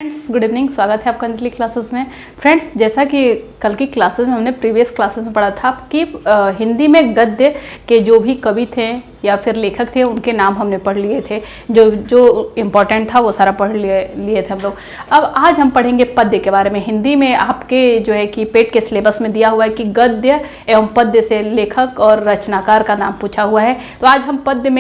Friends good evening, स्वागत है आपका अंजलि क्लासेस में। फ्रेंड्स, जैसा कि कल की क्लासेस में हमने प्रीवियस क्लासेस में पढ़ा था कि हिंदी में गद्य के जो भी कवि थे या फिर लेखक थे उनके नाम हमने पढ़ लिए थे। जो जो इम्पोर्टेंट था वो सारा पढ़ लिए थे हम लोग। अब आज हम पढ़ेंगे पद्य के बारे में। हिंदी में आपके जो है कि पेट के सिलेबस में दिया हुआ है कि गद्य एवं पद्य से लेखक और रचनाकार का नाम पूछा हुआ है। तो आज हम पद्य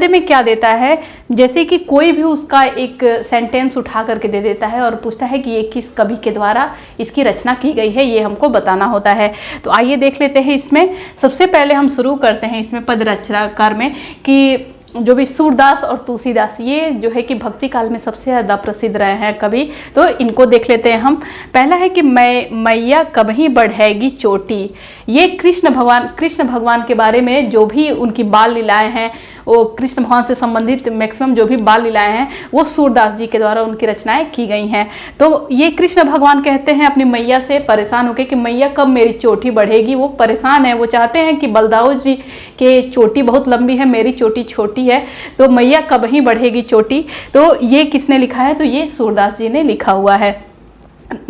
में क्या देता है, जैसे कि कोई भी उसका एक सेंटेंस उठा करके दे देता है और पूछता है कि ये किस कवि के द्वारा इसकी रचना की गई है, ये हमको बताना होता है। तो आइए देख लेते हैं। इसमें सबसे पहले हम शुरू करते हैं इसमें पद्य रचनाकार में कि जो भी सूरदास और तुलसीदास, ये जो है कि भक्ति काल में सबसे ज़्यादा प्रसिद्ध रहे हैं कवि। तो इनको देख लेते हैं हम। पहला है कि मैया कभी बढ़ेगी चोटी। ये कृष्ण भगवान के बारे में जो भी उनकी बाल लीलाएं हैं, वो कृष्ण भगवान से संबंधित मैक्सिमम जो भी बाल लीलाएं हैं वो सूरदास जी के द्वारा उनकी रचनाएं की गई हैं। तो ये कृष्ण भगवान कहते हैं अपनी मैया से परेशान होकर कि मैया कब मेरी चोटी बढ़ेगी। वो परेशान है, वो चाहते हैं कि बलदाऊ जी के चोटी बहुत लंबी है, मेरी चोटी छोटी है, तो मैया कब ही बढ़ेगी चोटी। तो ये किसने लिखा है? तो ये सूरदास जी ने लिखा हुआ है।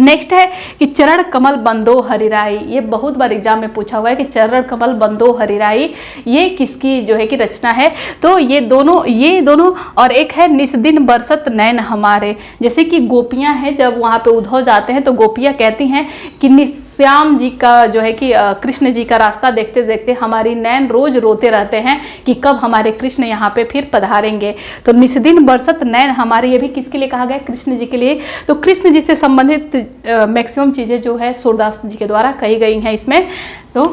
नेक्स्ट है कि चरण कमल बंदो हरिराई। ये बहुत बार एग्जाम में पूछा हुआ है कि चरण कमल बंदो हरिराई ये किसकी जो है कि रचना है। तो ये दोनों और एक है निस्दिन बरसत नैन हमारे। जैसे कि गोपियां हैं, जब वहाँ पे उद्धव जाते हैं तो गोपियां कहती हैं कि श्याम जी का जो है कि कृष्ण जी का रास्ता देखते देखते हमारी नैन रोज रोते रहते हैं कि कब हमारे कृष्ण यहाँ पे फिर पधारेंगे। तो निस्दिन बरसत नैन हमारे, ये भी किसके लिए कहा गया? कृष्ण जी के लिए। तो कृष्ण जी से संबंधित मैक्सिमम चीज़ें जो है सूरदास जी के द्वारा कही गई हैं इसमें। तो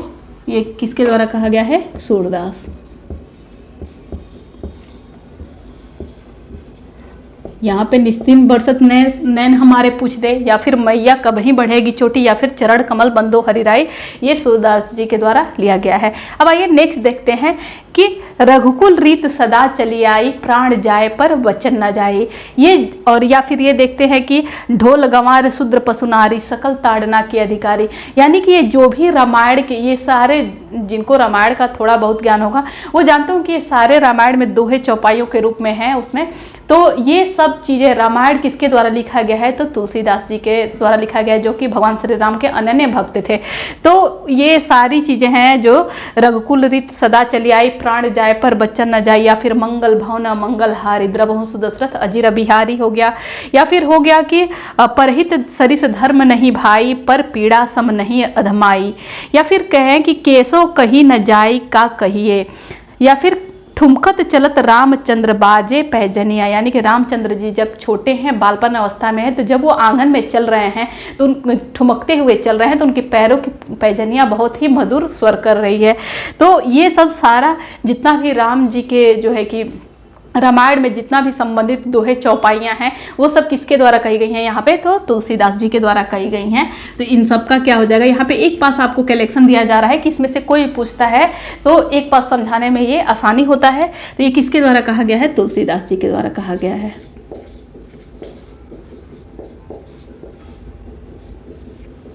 ये किसके द्वारा कहा गया है? सूरदास। यहाँ पे निस्दिन बरसत नैन हमारे पूछ दे, या फिर मैया कब ही बढ़ेगी चोटी, या फिर चरण कमल बंदो हरिराई, ये सूरदास जी के द्वारा लिया गया है। अब आइए नेक्स्ट देखते हैं कि रघुकुल रीत सदा चली आई, प्राण जाए पर वचन न जाए। ये और या फिर ये देखते हैं कि ढोल गंवार शूद्र पशुनारी, सकल ताड़ना के अधिकारी। यानी कि ये जो भी रामायण के, ये सारे जिनको रामायण का थोड़ा बहुत ज्ञान होगा वो जानते हो कि ये सारे रामायण में दोहे चौपाइयों के रूप में हैं उसमें। तो ये सब चीज़ें रामायण किसके द्वारा लिखा गया है? तो तुलसीदास जी के द्वारा लिखा गया है, जो कि भगवान श्री राम के अनन्य भक्त थे। तो ये सारी चीज़ें हैं जो रघुकुल रीत सदा चली आई, प्राण जाए पर बच्चन न जाए, या फिर मंगल भावना मंगल हारी, द्रवहुंस दशरथ अजीर बिहारी हो गया, या फिर हो गया कि परहित सरिस धर्म नहीं भाई, पर पीड़ा सम नहीं अधमाई, या फिर कहें कि केसो कही न जाई का कहिए, या फिर ठुमकत चलत रामचंद्र बाजे पैजनिया। यानी कि रामचंद्र जी जब छोटे हैं, बालपन अवस्था में है, तो जब वो आंगन में चल रहे हैं तो ठुमकते हुए चल रहे हैं तो उनके पैरों की पैजनिया बहुत ही मधुर स्वर कर रही है। तो ये सब सारा जितना भी राम जी के जो है कि रामायण में जितना भी संबंधित दोहे चौपाइयाँ हैं वो सब किसके द्वारा कही गई हैं यहाँ पे? तो तुलसीदास जी के द्वारा कही गई हैं। तो इन सब का क्या हो जाएगा, यहाँ पे एक पास आपको कलेक्शन दिया जा रहा है कि इसमें से कोई पूछता है तो एक पास समझाने में ये आसानी होता है। तो ये किसके द्वारा कहा गया है? तुलसीदास जी के द्वारा कहा गया है।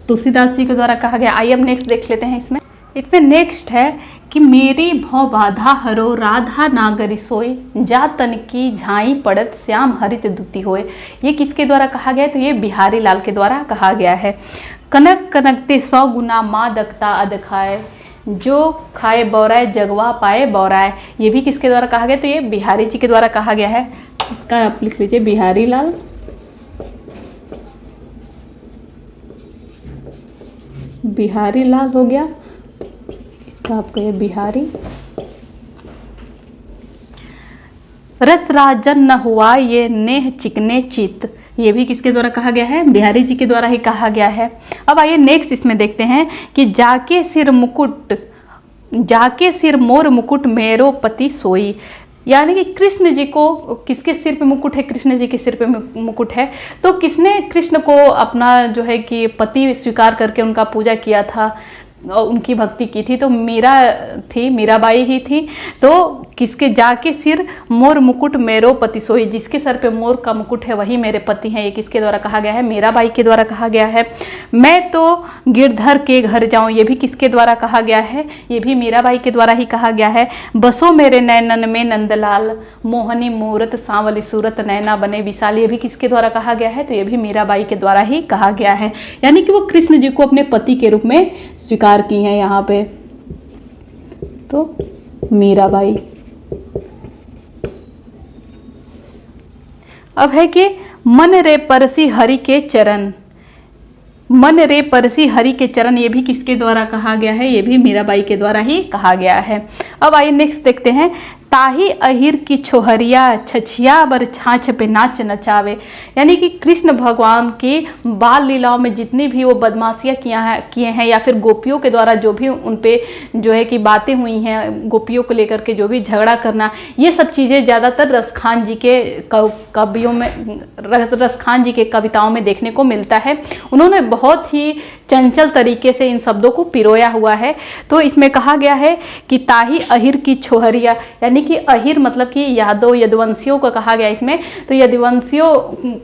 तुलसीदास जी के द्वारा कहा गया। आइए अब नेक्स्ट देख लेते हैं। इसमें नेक्स्ट है कि मेरी भव बाधा हरो, राधा नागरी सोई, जा तन की झाई पड़त, श्याम हरित दुति होए। ये किसके द्वारा कहा गया है? तो ये बिहारी लाल के द्वारा कहा गया है। कनक कनकते 100 गुना माँ दकता अध खाए, जो खाए बौराए जगवा पाए बौराए। ये भी किसके द्वारा कहा गया? तो ये बिहारी जी के द्वारा कहा गया है। इसका आप लिख लीजिए बिहारी लाल। बिहारी लाल हो गया, इसका आपका ये बिहारी। रस राजन न हुआ ये नेह चिकने चित, ये भी किसके द्वारा कहा गया है? बिहारी जी के द्वारा ही कहा गया है। अब आइए नेक्स्ट इसमें देखते हैं कि जाके सिर मोर मुकुट मेरो पति सोई। यानी कि कृष्ण जी को किसके सिर पे मुकुट है? कृष्ण जी के सिर पे मुकुट है। तो किसने कृष्ण को अपना जो है कि पति स्वीकार करके उनका पूजा किया था और उनकी भक्ति की थी? तो मीराबाई ही थी। तो किसके जाके सिर मोर मुकुट मेरो पति सोई, जिसके सर पे मोर का मुकुट है वही मेरे पति हैं। ये किसके द्वारा कहा गया है? मीराबाई के द्वारा कहा गया है। मैं तो गिरधर के घर जाऊं, ये भी किसके द्वारा कहा गया है? ये भी मीराबाई के द्वारा ही कहा गया है। बसो मेरे नैनन में नंदलाल, मोहनी मूरत सांवली सूरत नैना बने विशाल, ये भी किसके द्वारा कहा गया है? तो ये भी मीराबाई के द्वारा ही कहा गया है। यानी कि वो कृष्ण जी को अपने पति के रूप में स्वीकार की हैं यहाँ पे, तो मीराबाई। अब है कि मन रे परसी हरि के चरण, मन रे परसी हरि के चरण, ये भी किसके द्वारा कहा गया है? ये भी मीराबाई के द्वारा ही कहा गया है। अब आइए नेक्स्ट देखते हैं। ताही अहिर की छोहरिया छछिया बर छाछ पे नाच नचावे, यानी कि कृष्ण भगवान की बाल लीलाओं में जितनी भी वो बदमाशियाँ किए हैं या फिर गोपियों के द्वारा जो भी उन पे जो है कि बातें हुई हैं, गोपियों को लेकर के जो भी झगड़ा करना, ये सब चीज़ें ज़्यादातर रसखान जी के कवियों में, रसखान जी के कविताओं में देखने को मिलता है। उन्होंने बहुत ही चंचल तरीके से इन शब्दों को पिरोया हुआ है। तो इसमें कहा गया है कि ताही अहिर की छोहरिया, यानी कि अहिर मतलब कि यादव यदुवंशियों को कहा गया इसमें। तो यदुवंशियों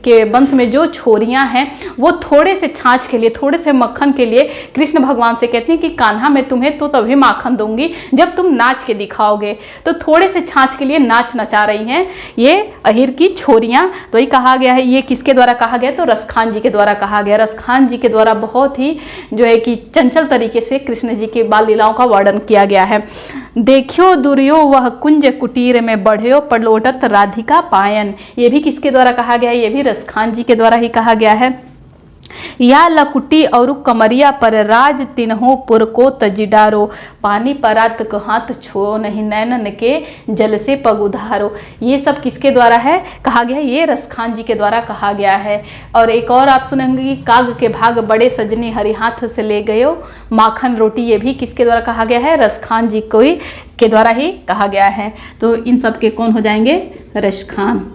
के वंश में जो छोरियां हैं वो थोड़े से छाछ के लिए, थोड़े से मक्खन के लिए कृष्ण भगवान से कहती हैं कि कान्हा मैं तुम्हें तो तभी माखन दूंगी जब तुम नाच के दिखाओगे। तो थोड़े से छाछ के लिए नाच नचा रही हैं ये अहिर की छोरियां। तो ये कहा गया है, ये किसके द्वारा कहा गया? तो रसखान जी के द्वारा कहा गया। रसखान जी के द्वारा बहुत ही जो है कि चंचल तरीके से कृष्ण जी के बाल लीलाओं का वर्णन किया गया है। देखियो दुर्यो वह कुंज कुटीर में बढ़ियो पलोटत राधिका पायन, ये भी किसके द्वारा कहा गया है? ये भी रसखान जी के द्वारा ही कहा गया है। या लकुटी और कमरिया पर राज तिन्हो पुर को तजिडारो, पानी परात हाथ छो नहीं नैनन के जल से पग उधारो, ये सब किसके द्वारा है कहा गया है? ये रसखान जी के द्वारा कहा गया है। और एक और आप सुनेंगे कि काग के भाग बड़े सजनी हरि हाथ से ले गयो माखन रोटी, ये भी किसके द्वारा कहा गया है? रसखान जी को के द्वारा ही कहा गया है। तो इन सब के कौन हो जाएंगे? रसखान,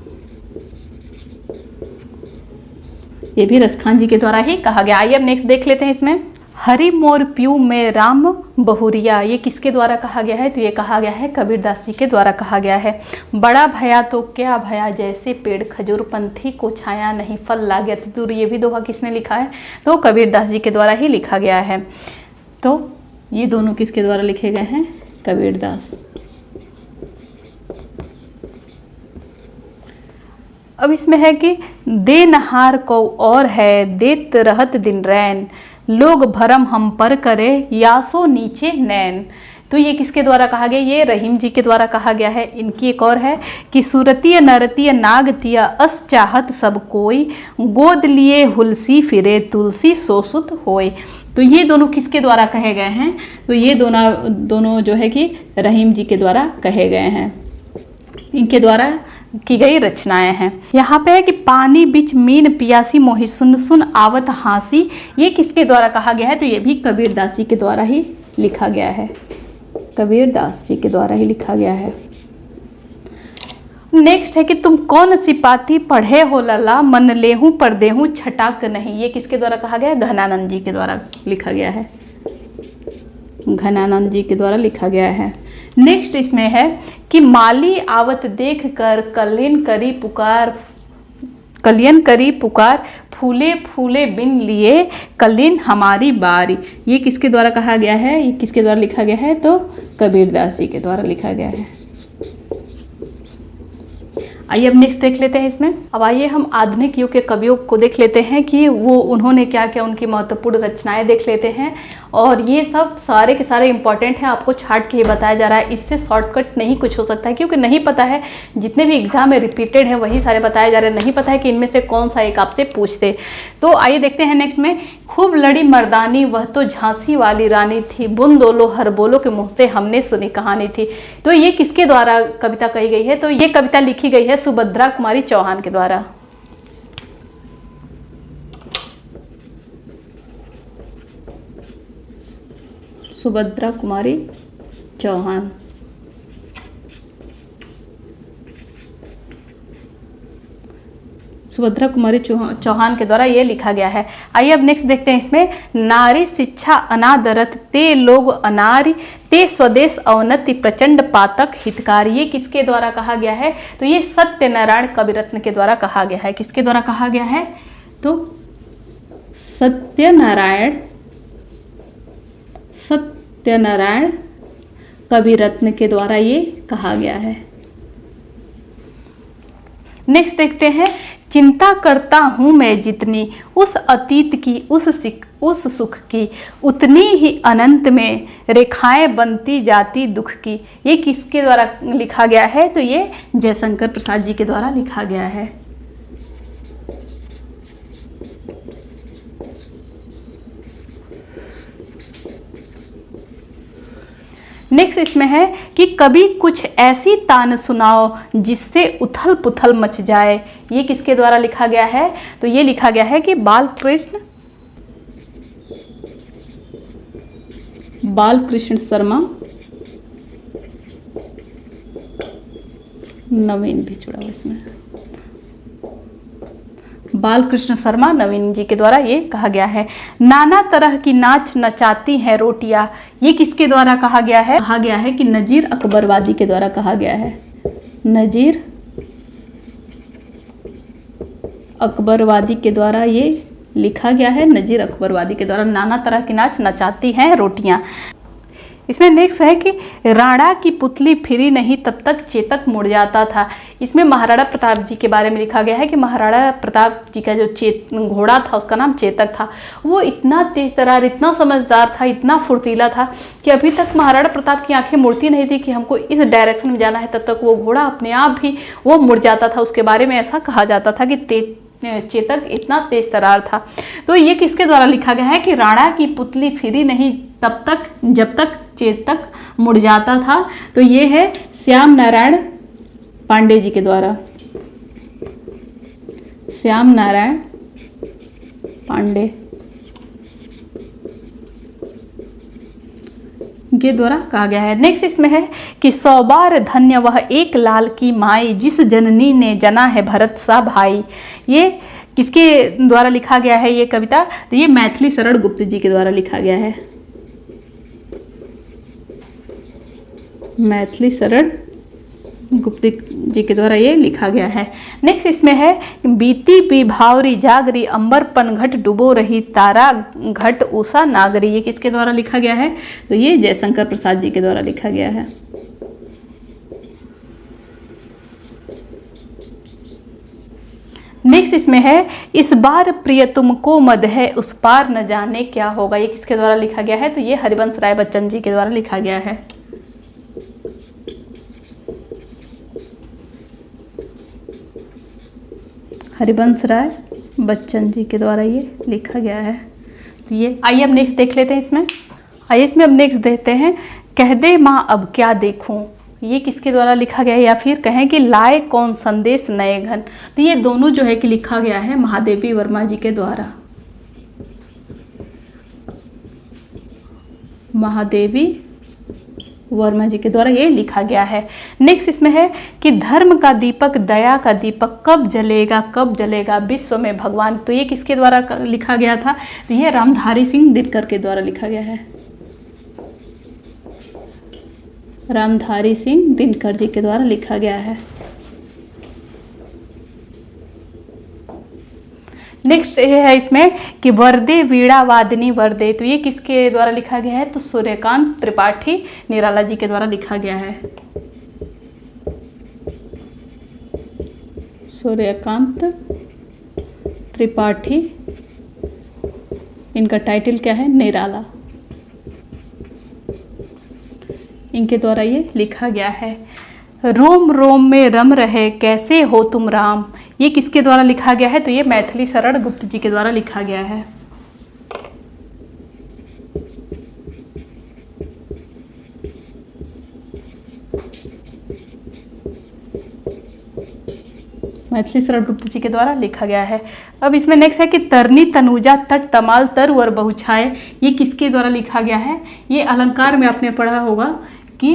ये भी रसखान जी के द्वारा ही कहा गया। आइए अब नेक्स्ट देख लेते हैं इसमें। हरि मोर प्यू में राम बहुरिया, ये किसके द्वारा कहा गया है? तो ये कहा गया है कबीरदास जी के द्वारा कहा गया है। बड़ा भया तो क्या भया जैसे पेड़ खजूर पंथी को छाया नहीं फल लागत दूर, ये भी दोहा किसने लिखा है? तो कबीरदास जी के द्वारा ही लिखा गया है। तो ये दोनों किसके द्वारा लिखे गए हैं? कबीरदास। अब इसमें है कि दे नहार को और है देत रहत दिन रैन, लोग भरम हम पर करे यासो नीचे नैन, तो ये किसके द्वारा कहा गया? ये रहीम जी के द्वारा कहा गया है। इनकी एक और है कि सुरतीय नरतीय नागतिया अस चाहत सब कोई, गोद लिए हुलसी फिरे तुलसी सोसुत होय, तो ये दोनों किसके द्वारा कहे गए हैं? तो ये दोनों जो है कि रहीम जी के द्वारा कहे गए हैं, इनके द्वारा की गई रचनाएं हैं। यहाँ पे है कि पानी बिच मीन पियासी मोहि सुन सुन आवत हासी, ये किसके द्वारा कहा गया है? तो ये भी कबीरदास जी के द्वारा ही लिखा गया है, कबीरदास जी के द्वारा ही लिखा गया है। नेक्स्ट है कि तुम कौन सी पाती पढ़े हो लला मन लेहूं पर देहूं छटाक नहीं, ये किसके द्वारा कहा गया है? घनानंद जी के द्वारा लिखा गया है, घनानंद जी के द्वारा लिखा गया है। नेक्स्ट इसमें है कि माली आवत देख कर कल्याण करी पुकार फूले फूले बिन लिए कल्याण हमारी बारी, ये किसके द्वारा कहा गया है? ये किसके द्वारा लिखा गया है? तो कबीरदास जी के द्वारा लिखा गया है। आइए अब नेक्स्ट देख लेते हैं इसमें। अब आइए हम आधुनिक युग के कवियों को देख लेते हैं कि वो उन्होंने क्या क्या उनकी महत्वपूर्ण रचनाएं देख लेते हैं। और ये सब सारे के सारे इंपॉर्टेंट हैं, आपको छाट के ही बताया जा रहा है, इससे शॉर्टकट नहीं कुछ हो सकता है, क्योंकि नहीं पता है, जितने भी एग्जाम में रिपीटेड है वही सारे बताए जा रहे हैं, नहीं पता है कि इनमें से कौन सा एक आपसे पूछते। तो आइए देखते हैं नेक्स्ट में। खूब लड़ी मर्दानी वह तो झांसी वाली रानी थी, बुन दोलो हर बोलो के मुँह से हमने सुनी कहानी थी, तो ये किसके द्वारा कविता कही गई है? तो ये कविता लिखी गई है सुभद्रा कुमारी चौहान के द्वारा। सुभद्रा कुमारी चौहान। सुभद्रा कुमारी चौहान के द्वारा ये लिखा गया है। आइए अब नेक्स्ट देखते हैं इसमें, नारी शिक्षा अनादरत ते लोग अनारी ते स्वदेश अवनति प्रचंड पातक हितकारी। ये किसके द्वारा कहा गया है? तो ये सत्यनारायण कविरत्न के द्वारा कहा गया है। किसके द्वारा कहा गया है? तो सत्यनारायण कविरत्न के द्वारा ये कहा गया है। नेक्स्ट देखते हैं, चिंता करता हूं मैं जितनी उस अतीत की उस सुख की उतनी ही अनंत में रेखाएं बनती जाती दुख की। ये किसके द्वारा लिखा गया है? तो ये जयशंकर प्रसाद जी के द्वारा लिखा गया है। नेक्स्ट इसमें है कि कभी कुछ ऐसी तान सुनाओ जिससे उथल पुथल मच जाए। ये किसके द्वारा लिखा गया है? तो ये लिखा गया है कि बालकृष्ण शर्मा, नवीन भी जुड़ा हुआ इसमें, बालकृष्ण शर्मा नवीन जी के द्वारा ये कहा गया है। नाना तरह की नाच नचाती हैं रोटियां। ये किसके द्वारा कहा गया है? कहा गया है कि नजीर अकबरवादी के द्वारा कहा गया है। नजीर अकबरवादी के द्वारा ये लिखा गया है। नजीर अकबरवादी के द्वारा नाना तरह की नाच नचाती हैं रोटियां। इसमें नेक्स्ट है कि राणा की पुतली फिरी नहीं तब तक चेतक मुड़ जाता था। इसमें महाराणा प्रताप जी के बारे में लिखा गया है कि महाराणा प्रताप जी का जो घोड़ा था उसका नाम चेतक था। वो इतना तेज तर्रार, इतना समझदार था, इतना फुर्तीला था कि अभी तक महाराणा प्रताप की आंखें मुड़ती नहीं थी कि हमको इस डायरेक्शन में जाना है, तब तक वो घोड़ा अपने आप भी वो मुड़ जाता था। उसके बारे में ऐसा कहा जाता था कि चेतक इतना तेज तर्रार था। तो ये किसके द्वारा लिखा गया है कि राणा की पुतली फिरी नहीं तब तक जब तक चेतक मुड़ जाता था। तो ये है श्याम नारायण पांडे जी के द्वारा, श्याम नारायण पांडे के द्वारा कहा गया है। नेक्स्ट इसमें है कि 100 बार धन्य वह एक लाल की माई जिस जननी ने जना है भरत सा भाई। ये किसके द्वारा लिखा गया है ये कविता? तो ये मैथिली शरण गुप्त जी के द्वारा लिखा गया है। मैथिली शरण गुप्त जी के द्वारा ये लिखा गया है। नेक्स्ट इसमें है बीती विभावरी जागरी अंबर पनघट डुबो रही तारा घट उषा नागरी। ये किसके द्वारा लिखा गया है? तो ये जयशंकर प्रसाद जी के द्वारा लिखा गया है। नेक्स्ट इसमें है इस बार प्रिय तुमको मद है उस पार न जाने क्या होगा। ये किसके द्वारा लिखा गया है? तो ये हरिवंश राय बच्चन जी के द्वारा लिखा गया है। हरिवंश राय बच्चन जी के द्वारा ये लिखा गया है। तो ये आइए अब नेक्स्ट देख लेते हैं इसमें। आइए इसमें अब नेक्स्ट देखते हैं, कह दे माँ अब क्या देखूं। ये किसके द्वारा लिखा गया है? या फिर कहें कि लाए कौन संदेश नए घन। तो ये दोनों जो है कि लिखा गया है महादेवी वर्मा जी के द्वारा। महादेवी वर्मा जी के द्वारा ये लिखा गया है। नेक्स्ट इसमें है कि धर्म का दीपक दया का दीपक कब जलेगा विश्व में भगवान। तो ये किसके द्वारा लिखा गया था? तो ये रामधारी सिंह दिनकर के द्वारा लिखा गया है। रामधारी सिंह दिनकर जी के द्वारा लिखा गया है। नेक्स्ट ये है इसमें कि वरदे वीणा वादनी वरदे। तो ये किसके द्वारा लिखा गया है? तो सूर्यकांत त्रिपाठी निराला जी के द्वारा लिखा गया है। सूर्यकांत त्रिपाठी, इनका टाइटल क्या है? निराला। इनके द्वारा ये लिखा गया है। रोम रोम में रम रहे कैसे हो तुम राम। ये किसके द्वारा लिखा गया है? तो ये मैथिली शरण गुप्त जी के द्वारा लिखा गया है। मैथिली शरण गुप्त जी के द्वारा लिखा गया है। अब इसमें नेक्स्ट है कि तरनी तनुजा तट तमाल तरवर बहुछाए। ये किसके द्वारा लिखा गया है? ये अलंकार में आपने पढ़ा होगा कि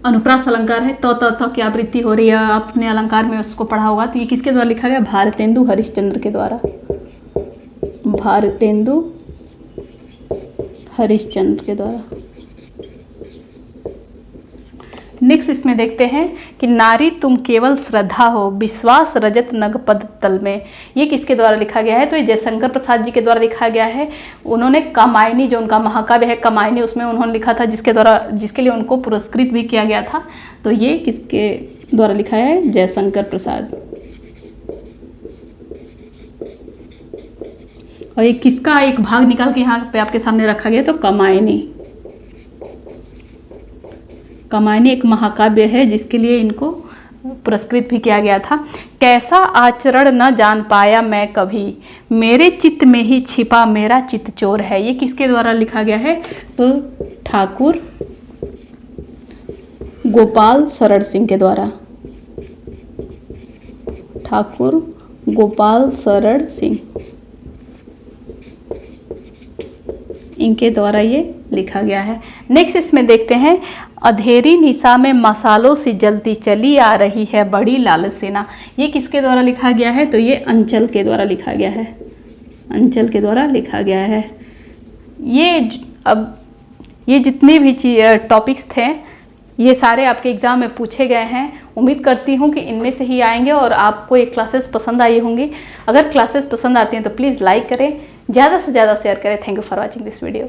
अनुप्रास अलंकार है। तो क्या वृत्ति हो रही है, आपने अलंकार में उसको पढ़ा होगा। तो ये किसके द्वारा लिखा गया? भारतेंदु हरिश्चंद्र के द्वारा। भारतेंदु हरिश्चंद्र के द्वारा। नेक्स्ट इसमें देखते हैं कि नारी तुम केवल श्रद्धा हो, विश्वास रजत नग पद तल में। ये किसके द्वारा लिखा गया है? तो ये जयशंकर प्रसाद जी के द्वारा लिखा गया है। उन्होंने कामायनी, जो उनका महाकाव्य है कामायनी, उसमें उन्होंने लिखा था, जिसके लिए उनको पुरस्कृत भी किया गया था। तो ये किसके द्वारा लिखा है? जयशंकर प्रसाद। और ये किसका एक भाग निकाल के यहाँ पे आपके सामने रखा गया? तो कामायनी। कामायनी एक महाकाव्य है जिसके लिए इनको पुरस्कृत भी किया गया था। कैसा आचरण न जान पाया मैं कभी, मेरे चित्त में ही छिपा मेरा चित्त चोर है। ये किसके द्वारा लिखा गया है? तो ठाकुर गोपाल शरण सिंह के द्वारा। ठाकुर गोपाल शरण सिंह, इनके द्वारा ये लिखा गया है। नेक्स्ट इसमें देखते हैं, अधेरी निशा में मसालों से जलती चली आ रही है बड़ी लालच सेना। ये किसके द्वारा लिखा गया है? तो ये अंचल के द्वारा लिखा गया है। अंचल के द्वारा लिखा गया है। ये जितने भी टॉपिक्स थे, ये सारे आपके एग्ज़ाम में पूछे गए हैं। उम्मीद करती हूँ कि इनमें से ही आएंगे और आपको ये क्लासेस पसंद आई होंगी। अगर क्लासेस पसंद आती हैं तो प्लीज़ लाइक करें, ज़्यादा से ज़्यादा शेयर करें। Thank you for watching this video.